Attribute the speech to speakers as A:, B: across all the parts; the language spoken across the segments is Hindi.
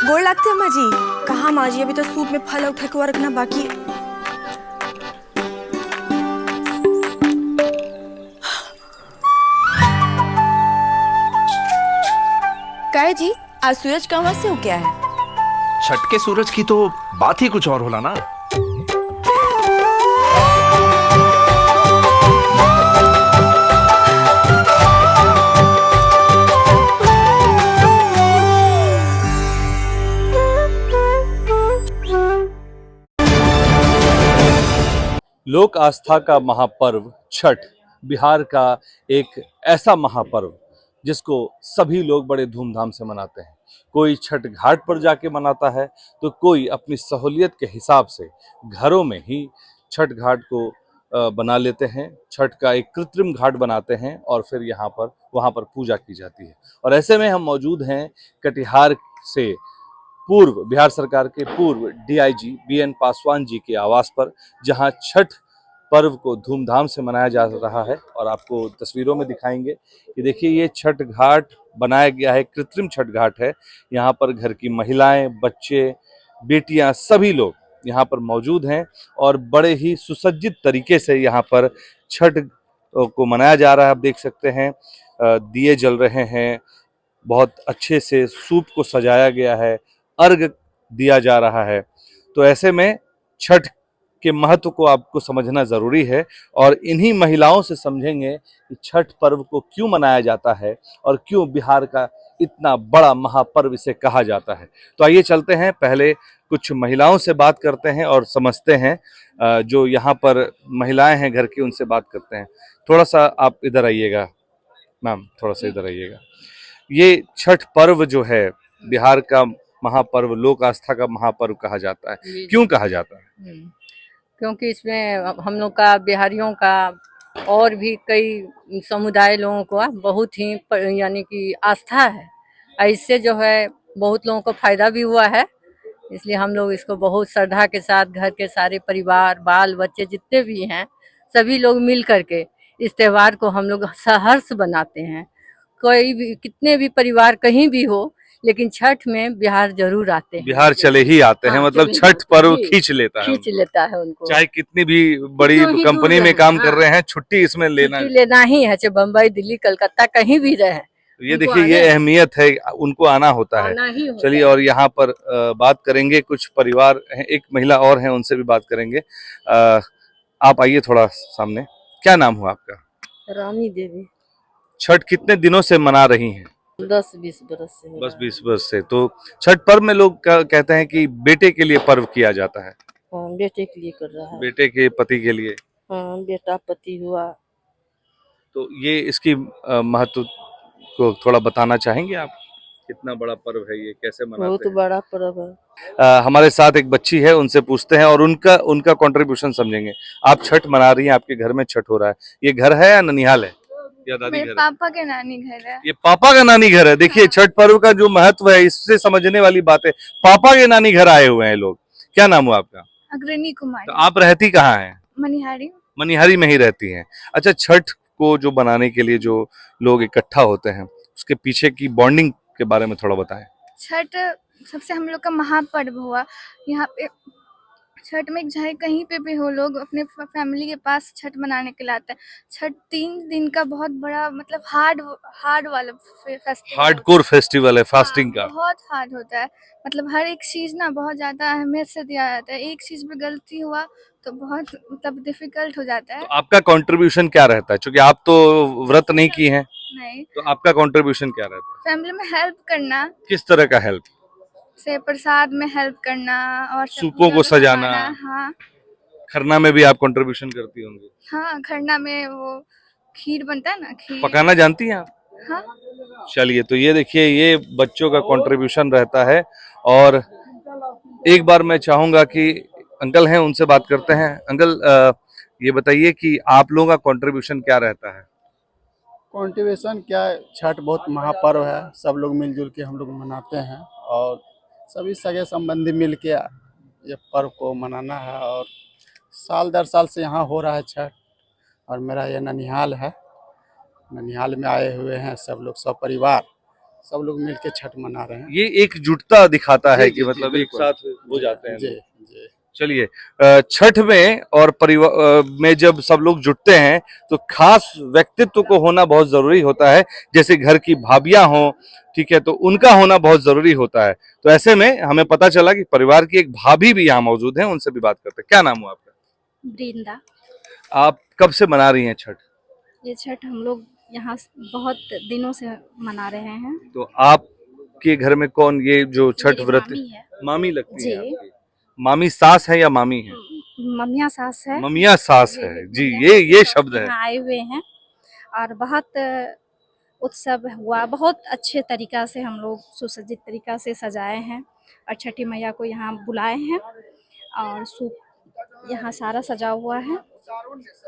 A: गोड़ लगते हैं माँ जी। कहाँ माँ जी, अभी तो सूप में फल उठा के रखना बाकी है। काहे जी, आज सूरज कहाँ से हो गया है?
B: छठ के सूरज की तो बात ही कुछ और होला ना।
C: लोक आस्था का महापर्व छठ बिहार का एक ऐसा महापर्व जिसको सभी लोग बड़े धूमधाम से मनाते हैं। कोई छठ घाट पर जाके मनाता है तो कोई अपनी सहूलियत के हिसाब से घरों में ही छठ घाट को बना लेते हैं। छठ का एक कृत्रिम घाट बनाते हैं और फिर वहाँ पर पूजा की जाती है। और ऐसे में हम मौजूद हैं कटिहार से पूर्व बिहार सरकार के पूर्व डीआईजी बीएन पासवान जी के आवास पर, जहां छठ पर्व को धूमधाम से मनाया जा रहा है। और आपको तस्वीरों में दिखाएंगे कि देखिए ये छठ घाट बनाया गया है, कृत्रिम छठ घाट है। यहाँ पर घर की महिलाएं, बच्चे, बेटियां सभी लोग यहाँ पर मौजूद हैं और बड़े ही सुसज्जित तरीके से यहाँ पर छठ को मनाया जा रहा है। आप देख सकते हैं दिए जल रहे हैं, बहुत अच्छे से सूप को सजाया गया है, अर्घ दिया जा रहा है। तो ऐसे में छठ के महत्व को आपको समझना जरूरी है और इन्हीं महिलाओं से समझेंगे कि छठ पर्व को क्यों मनाया जाता है और क्यों बिहार का इतना बड़ा महापर्व इसे कहा जाता है। तो आइए चलते हैं, पहले कुछ महिलाओं से बात करते हैं और समझते हैं। जो यहाँ पर महिलाएं हैं घर की, उनसे बात करते हैं। थोड़ा सा आप इधर आइएगा मैम, थोड़ा सा इधर आइएगा। ये छठ पर्व जो है बिहार का महापर्व, लोक आस्था का महापर्व कहा जाता है। क्यों कहा जाता है?
D: क्योंकि इसमें हम लोग का, बिहारियों का और भी कई समुदाय लोगों को बहुत ही यानी कि आस्था है। इससे जो है बहुत लोगों को फायदा भी हुआ है, इसलिए हम लोग इसको बहुत श्रद्धा के साथ घर के सारे परिवार, बाल बच्चे जितने भी हैं, सभी लोग मिल करके इस त्योहार को हम लोग सहर्ष बनाते हैं। कोई भी, कितने भी परिवार कहीं भी हो, लेकिन छठ में बिहार जरूर आते हैं।
C: बिहार चले ही आते हैं, मतलब छठ पर्व खींच लेता
D: है उनको।
C: चाहे कितनी भी बड़ी कंपनी में काम कर रहे हैं, छुट्टी इसमें लेना
D: ही है, चाहे बम्बई, दिल्ली, कलकत्ता कहीं भी रहे।
C: ये देखिए ये अहमियत है, उनको आना होता है। चलिए, और यहाँ पर बात करेंगे, कुछ परिवार हैं, एक महिला और हैं, उनसे भी बात करेंगे। आप आइए थोड़ा सामने। क्या नाम हुआ आपका?
D: रानी देवी।
C: छठ कितने दिनों से मना रही हैं?
D: 10-20 बरस से।
C: बस 20 वर्ष से। तो छठ पर्व में लोग कहते हैं कि बेटे के लिए पर्व किया जाता है।
D: बेटे के लिए कर रहा है।
C: बेटे के पति के लिए।
D: बेटा पति हुआ।
C: तो ये इसकी महत्व को थोड़ा बताना चाहेंगे आप? कितना बड़ा पर्व है ये, कैसे मनाते हैं?
D: बहुत बड़ा पर्व है।
C: हमारे साथ एक बच्ची है, उनसे पूछते हैं और उनका कंट्रीब्यूशन समझेंगे। आप छठ मना रही हैं, आपके घर में छठ हो रहा है, ये घर है या ननिहाल है या दादी घर?
E: पापा के नानी घर है।
C: ये पापा का नानी घर है। देखिए छठ पर्व का जो महत्व है, इससे समझने वाली बात है। पापा के नानी घर आए हुए हैं लोग। क्या नाम हुआ आपका?
E: अग्रणी कुमारी।
C: तो आप रहती कहाँ हैं?
E: मनिहारी।
C: मनिहारी में ही रहती हैं। अच्छा, छठ को जो बनाने के लिए जो लोग इकट्ठा होते हैं, उसके पीछे की बॉन्डिंग के बारे में थोड़ा बताएं।
E: छठ सबसे हम लोग का महापर्व हुआ। यहाँ पे छठ में चाहे कहीं पे भी हो, लोग अपने फैमिली के पास छठ मनाने के लिए आते हैं। छठ 3 दिन का बहुत बड़ा मतलब हार्ड वाला फेस्टिवल।
C: हार्डकोर फेस्टिवल है फास्टिंग का।
E: बहुत हार्ड होता है। मतलब हर एक चीज़ ना बहुत ज़्यादा अहमियत से दिया जाता है। एक चीज़ में गलती हुआ तो बहुत मतलब डिफिकल्ट हो जाता है।
C: तो आपका कंट्रीब्यूशन क्या रहता है, क्योंकि आप तो व्रत नहीं की हैं,
E: नहीं,
C: तो आपका कंट्रीब्यूशन क्या रहता है?
E: फैमिली में हेल्प करना,
C: किस तरह का हेल्प?
E: से प्रसाद में हेल्प करना और
C: सूपों को सजाना।
E: हाँ
C: खरना में भी आप कंट्रीब्यूशन करती होंगी।
E: हाँ, खरना में वो खीर बनता है ना, खीर।
C: पकाना जानती हैं आप?
E: हाँ,
C: चलिए, तो ये देखिए, ये बच्चों का कंट्रीब्यूशन रहता है। और एक बार मैं चाहूंगा कि अंकल हैं, उनसे बात करते हैं। अंकल, ये बताइए कि आप लोगों का कंट्रीब्यूशन क्या रहता है?
F: कंट्रीब्यूशन क्या है, छठ बहुत महापर्व है। सब लोग मिलजुल के हम लोग मनाते हैं और सभी सगे संबंधी मिल के ये पर्व को मनाना है। और साल दर साल से यहाँ हो रहा है छठ। और मेरा ये ननिहाल है, ननिहाल में आए हुए हैं सब लोग, सब परिवार, सब लोग मिल के छठ मना रहे हैं।
C: ये एकजुटता दिखाता है
F: जी,
C: कि
F: जी,
C: मतलब एक
F: बिल्कुल।
C: साथ हो जाते हैं
F: जी
C: लोग।
F: जी।
C: चलिए, छठ में और परिवार में जब सब लोग जुटते हैं तो खास व्यक्तित्व को होना बहुत जरूरी होता है। जैसे घर की भाभियां हों, ठीक है, तो उनका होना बहुत जरूरी होता है। तो ऐसे में हमें पता चला कि परिवार की एक भाभी भी यहाँ मौजूद है, उनसे भी बात करते हैं। क्या नाम हुआ आपका?
G: वृंदा।
C: आप कब से मना रही हैं छठ?
G: ये छठ हम लोग यहाँ बहुत दिनों से मना रहे हैं।
C: तो आपके घर में कौन ये जो छठ
G: मेरी
C: व्रत?
G: मामी है।
C: मामी लगती
G: जी।
C: है आपकी? मामी सास है या मामी है?
G: ममिया सास है।
C: ममिया सास है जी, ये शब्द है।
G: यहाँ आए हुए हैं और बहुत उत्सव हुआ। बहुत अच्छे तरीका से हम लोग सुसज्जित तरीका से सजाए हैं और छठी मैया को यहाँ बुलाए हैं और सूप यहाँ सारा सजा हुआ है।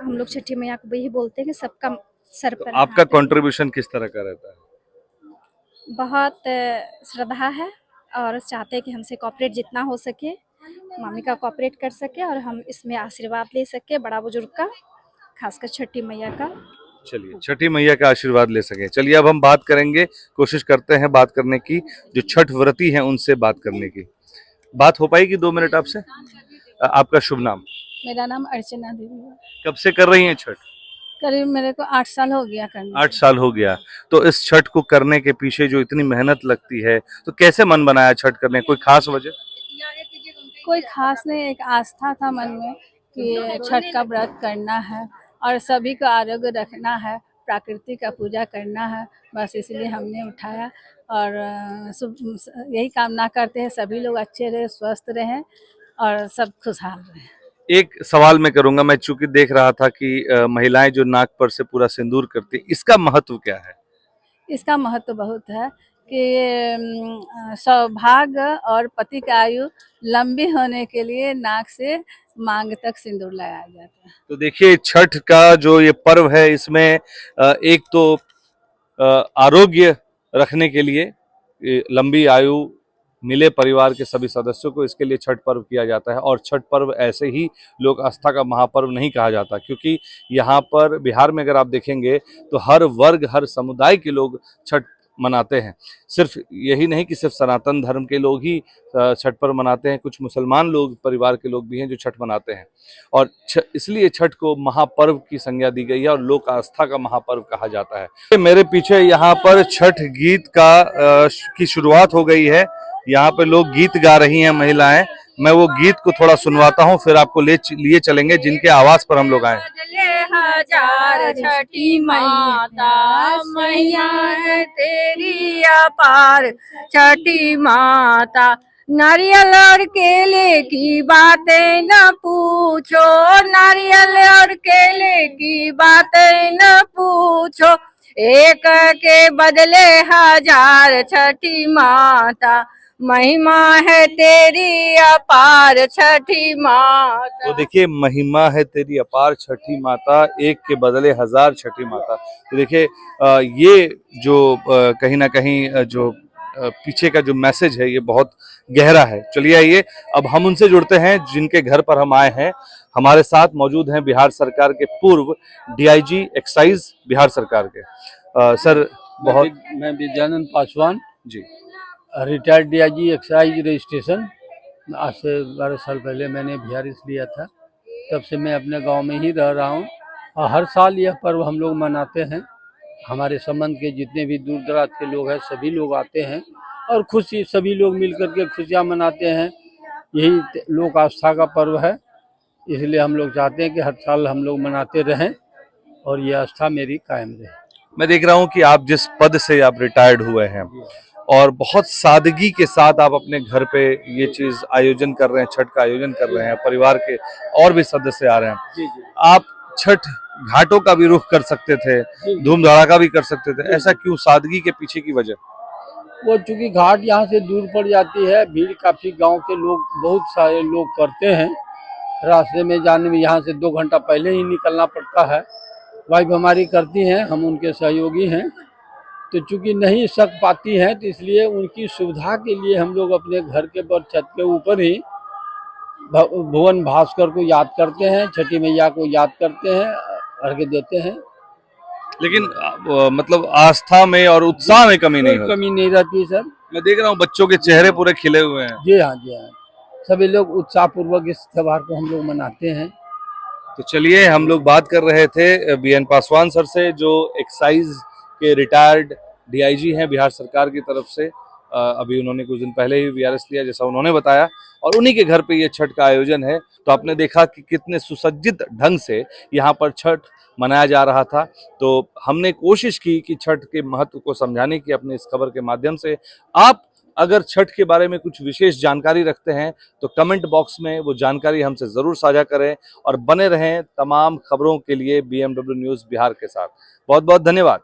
G: हम लोग छठी मैया को यही बोलते हैं कि सबका सर
C: तो
G: पर
C: आपका
G: हाथ है।
C: कंट्रीब्यूशन किस तरह का रहता है?
G: बहुत श्रद्धा है और चाहते हैं कि हमसे कोऑपरेट जितना हो सके, मामी का कोऑपरेट कर सके और हम इसमें आशीर्वाद ले सके बड़ा बुजुर्ग का, खासकर छठी मैया का।
C: चलिए, छठी मैया का आशीर्वाद ले सके। चलिए, अब हम बात करेंगे, कोशिश करते हैं बात करने की, जो छठ व्रती हैं उनसे बात करने की। बात हो पाएगी 2 मिनट आपसे? आपका शुभ नाम?
H: मेरा नाम अर्चना देवी है।
C: कब से कर रही हैं छठ?
H: करीब मेरे को 8 साल हो गया करने।
C: 8 साल हो गया। तो इस छठ को करने के पीछे जो इतनी मेहनत लगती है, तो कैसे मन बनाया छठ करने? कोई खास वजह?
H: कोई खास नहीं, एक आस्था था मन में कि छठ का व्रत करना है और सभी को आरोग्य रखना है, प्रकृति का पूजा करना है। बस इसलिए हमने उठाया और यही कामना करते हैं सभी लोग अच्छे रहे, स्वस्थ रहें और सब खुशहाल रहें।
C: एक सवाल मैं करूंगा, मैं चूंकि देख रहा था कि महिलाएं जो नाक पर से पूरा सिंदूर करती, इसका महत्व क्या है?
H: इसका महत्व बहुत है कि सौभाग्य और पति का आयु लंबी होने के लिए नाक से मांग तक सिंदूर लगाया जाता है।
C: तो देखिए, छठ का जो ये पर्व है, इसमें एक तो आरोग्य रखने के लिए, लंबी आयु मिले परिवार के सभी सदस्यों को, इसके लिए छठ पर्व किया जाता है। और छठ पर्व ऐसे ही लोक आस्था का महापर्व नहीं कहा जाता, क्योंकि यहाँ पर बिहार में अगर आप देखेंगे तो हर वर्ग, हर समुदाय के लोग छठ मनाते हैं। सिर्फ यही नहीं कि सिर्फ सनातन धर्म के लोग ही छठ पर्व मनाते हैं, कुछ मुसलमान लोग, परिवार के लोग भी हैं जो छठ मनाते हैं। और इसलिए छठ को महापर्व की संज्ञा दी गई है और लोक आस्था का महापर्व कहा जाता है। मेरे पीछे यहाँ पर छठ गीत की शुरुआत हो गई है। यहाँ पे लोग गीत गा रही हैं महिलाएं। मैं वो गीत को थोड़ा सुनवाता हूँ, फिर आपको लिए चलेंगे जिनके आवाज पर हम लोग आए।
D: हजार छठी माता मैया है तेरी अपार छठी माता। नारियल और केले की बातें न पूछो, नारियल और केले की बातें न पूछो, एक के बदले हजार छठी माता महिमा है तेरी अपार छठी माता।
C: तो देखिए, महिमा है तेरी अपार छठी माता, एक के बदले हजार छठी माता। तो देखिए, ये जो कहीं ना कहीं जो पीछे का जो मैसेज है, ये बहुत गहरा है। चलिए आइए, अब हम उनसे जुड़ते हैं जिनके घर पर हम आए हैं। हमारे साथ मौजूद हैं बिहार सरकार के पूर्व डीआईजी एक्साइज, बिहार सरकार के। सर,
I: मैं Vidyanand Paswan
C: ji,
I: retired DIG excise registration आज से 12 साल पहले मैंने बिहारिस लिया था। तब से मैं अपने गांव में ही रह रहा हूं और हर साल यह पर्व हम लोग मनाते हैं। हमारे संबंध के जितने भी दूर दराज के लोग हैं सभी लोग आते हैं और खुशी सभी लोग मिलकर के खुशियां मनाते हैं। यही लोक आस्था का पर्व है, इसलिए हम लोग चाहते हैं कि हर साल हम लोग मनाते रहें और ये आस्था मेरी कायम रहे।
C: मैं देख रहा हूं कि आप जिस पद से आप रिटायर्ड हुए हैं और बहुत सादगी के साथ आप अपने घर पे ये चीज आयोजन कर रहे हैं, छठ का आयोजन कर रहे हैं, परिवार के और भी सदस्य आ रहे हैं। आप छठ घाटों का भी रुख कर सकते थे, धूम धड़ाका भी कर सकते थे, ऐसा क्यों? सादगी के पीछे की वजह?
I: वो चूंकि घाट यहाँ से दूर पड़ जाती है, भीड़ काफी गांव के लोग बहुत सारे लोग करते हैं। रास्ते में जाने में यहाँ से 2 घंटा पहले ही निकलना पड़ता है। वाइफ हमारी करती हैं, हम उनके सहयोगी हैं। तो चूंकि नहीं सक पाती हैं तो इसलिए उनकी सुविधा के लिए हम लोग अपने घर के पर छत के ऊपर ही भुवन भास्कर को याद करते हैं, छठी मैया को याद करते हैं, अर्घ्य देते हैं।
C: लेकिन मतलब आस्था में और उत्साह में कमी नहीं होती?
I: कमी नहीं रहती सर।
C: मैं देख रहा हूँ बच्चों के चेहरे पूरे खिले हुए हैं।
I: जी हाँ, जी हाँ, सभी लोग उत्साह पूर्वक इस त्योहार को हम लोग मनाते हैं।
C: तो चलिए, हम लोग बात कर रहे थे बीएन पासवान सर से, जो एक्साइज के रिटायर्ड डीआईजी हैं बिहार सरकार की तरफ से। अभी उन्होंने कुछ दिन पहले ही वीआरएस लिया, जैसा उन्होंने बताया, और उन्हीं के घर पे ये छठ का आयोजन है। तो आपने देखा कि कितने सुसज्जित ढंग से यहाँ पर छठ मनाया जा रहा था। तो हमने कोशिश की कि छठ के महत्व को समझाने की अपने इस खबर के माध्यम से। आप अगर छठ के बारे में कुछ विशेष जानकारी रखते हैं तो कमेंट बॉक्स में वो जानकारी हमसे ज़रूर साझा करें और बने रहें तमाम खबरों के लिए बीएमडब्ल्यू न्यूज़ बिहार के साथ। बहुत बहुत धन्यवाद।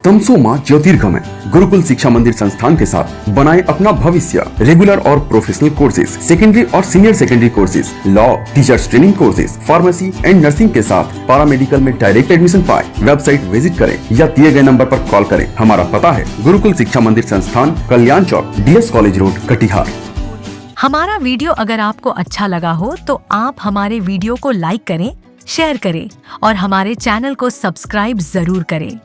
J: तमसोमा ज्योतिर्गमय गुरुकुल शिक्षा मंदिर संस्थान के साथ बनाए अपना भविष्य। रेगुलर और प्रोफेशनल कोर्सेज, सेकेंडरी और senior secondary courses, law, teachers training courses, pharmacy and nursing के साथ पैरामेडिकल में डायरेक्ट एडमिशन पाए। वेबसाइट विजिट करें या दिए गए नंबर पर कॉल करें। हमारा पता है गुरुकुल शिक्षा मंदिर संस्थान, कल्याण चौक, DS कॉलेज रोड, कटिहार।
K: हमारा वीडियो अगर आपको अच्छा लगा हो तो आप हमारे वीडियो को लाइक करें, शेयर करें और हमारे चैनल को सब्सक्राइब जरूर करें।